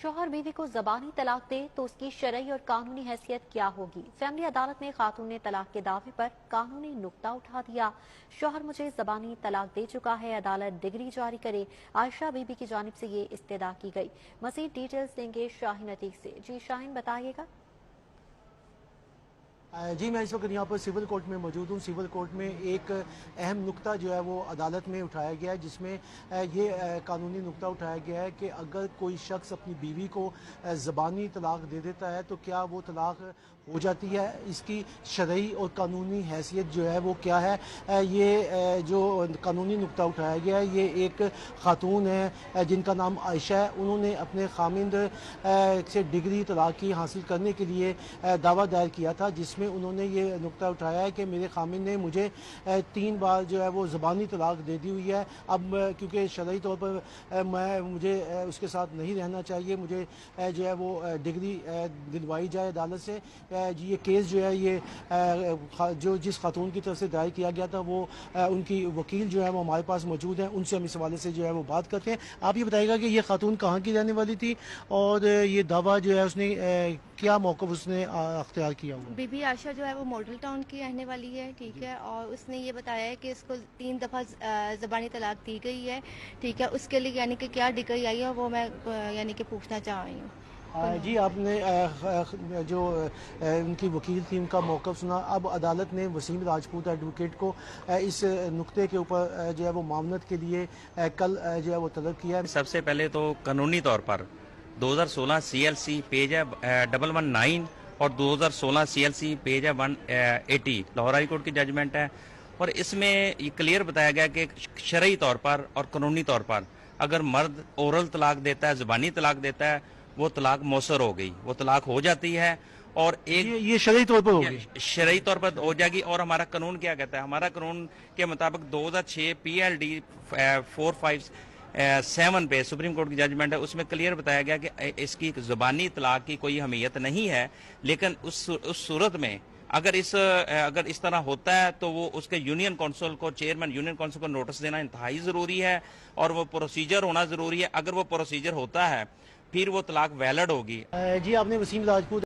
शौहर बीवी को ज़बानी तलाक दे तो उसकी शरई और कानूनी हैसियत क्या होगी। फैमिली अदालत में खातून ने तलाक के दावे पर कानूनी नुक्ता उठा दिया। शौहर मुझे ज़बानी तलाक दे चुका है, अदालत डिग्री जारी करे। आयशा बीबी की जानिब से ये इस्तदा की गई। मज़ीद डिटेल्स देंगे शाहीन अतीक से। जी शाहीन, बताइएगा। जी, मैं इस वक्त यहाँ पर सिविल कोर्ट में मौजूद हूँ। सिविल कोर्ट में एक अहम नुक्ता जो है वो अदालत में उठाया गया है, जिसमें ये कानूनी नुक्ता उठाया गया है कि अगर कोई शख्स अपनी बीवी को ज़बानी तलाक दे देता है तो क्या वो तलाक हो जाती है, इसकी शरई और कानूनी हैसियत जो है वो क्या है। ये जो कानूनी नुक्ता उठाया गया है, ये एक खातून है जिनका नाम आयशा है। उन्होंने अपने खामिंद से डिग्री तलाक की हासिल करने के लिए दावा दायर किया था, जिसमें उन्होंने ये नुक्ता उठाया है कि मेरे खामिंद ने मुझे 3 बार जो है वो ज़बानी तलाक दे दी हुई है। अब क्योंकि शरई तौर पर मुझे उसके साथ नहीं रहना चाहिए, मुझे जो है वो डिग्री दिलवाई जाए अदालत से। जी, ये केस जो है ये जो जिस खातून की तरफ से दायर किया गया था वो उनकी वकील जो है वो हमारे पास मौजूद हैं, उनसे हम इस हवाले से जो है वो बात करते हैं। आप ये बताइएगा कि ये खातून कहाँ की रहने वाली थी और ये दावा जो है उसने क्या मौक़िफ़ उसने अख्तियार किया हुआ। बीबी आशा जो है वो मॉडल टाउन की रहने वाली है, ठीक है। और उसने ये बताया है कि इसको 3 दफ़ा ज़बानी तलाक दी गई है, ठीक है। उसके लिए यानी कि क्या डिग्री आई है वो मैं यानी कि पूछना चाह रही हूँ। जी, आपने जो उनकी वकील थी उनका मौक़िफ़ सुना। अब अदालत ने वसीम राजपूत एडवोकेट को इस नुक्ते के ऊपर जो है वो मामलत के लिए कल जो है वो तलब किया है। सबसे पहले तो कानूनी तौर पर 2016 CLC पेज है 119 और 2016 CLC पेज है 180 लाहौर हाई कोर्ट की जजमेंट है। और इसमें ये क्लियर बताया गया कि शरई तौर पर और कानूनी तौर पर अगर मर्द ओरल तलाक देता है, ज़बानी तलाक देता है, वो तलाक मौसर हो गई, वो तलाक हो जाती है। और एक ये शरई तौर पर होगी, शरई तौर पर हो जाएगी। और हमारा कानून क्या कहता है, हमारा कानून के मुताबिक 2006 PLD 457 पे सुप्रीम कोर्ट की जजमेंट है, उसमें क्लियर बताया गया कि इसकी ज़बानी तलाक की कोई अहमियत नहीं है। लेकिन उस सूरत में अगर इस तरह होता है तो वो उसके यूनियन काउंसिल को, चेयरमैन यूनियन काउंसिल को नोटिस देना इंतहाई ज़रूरी है और वो प्रोसीजर होना ज़रूरी है। अगर वो प्रोसीजर होता है फिर वो तलाक वैलिड होगी। जी, आपने वसीम राजपूत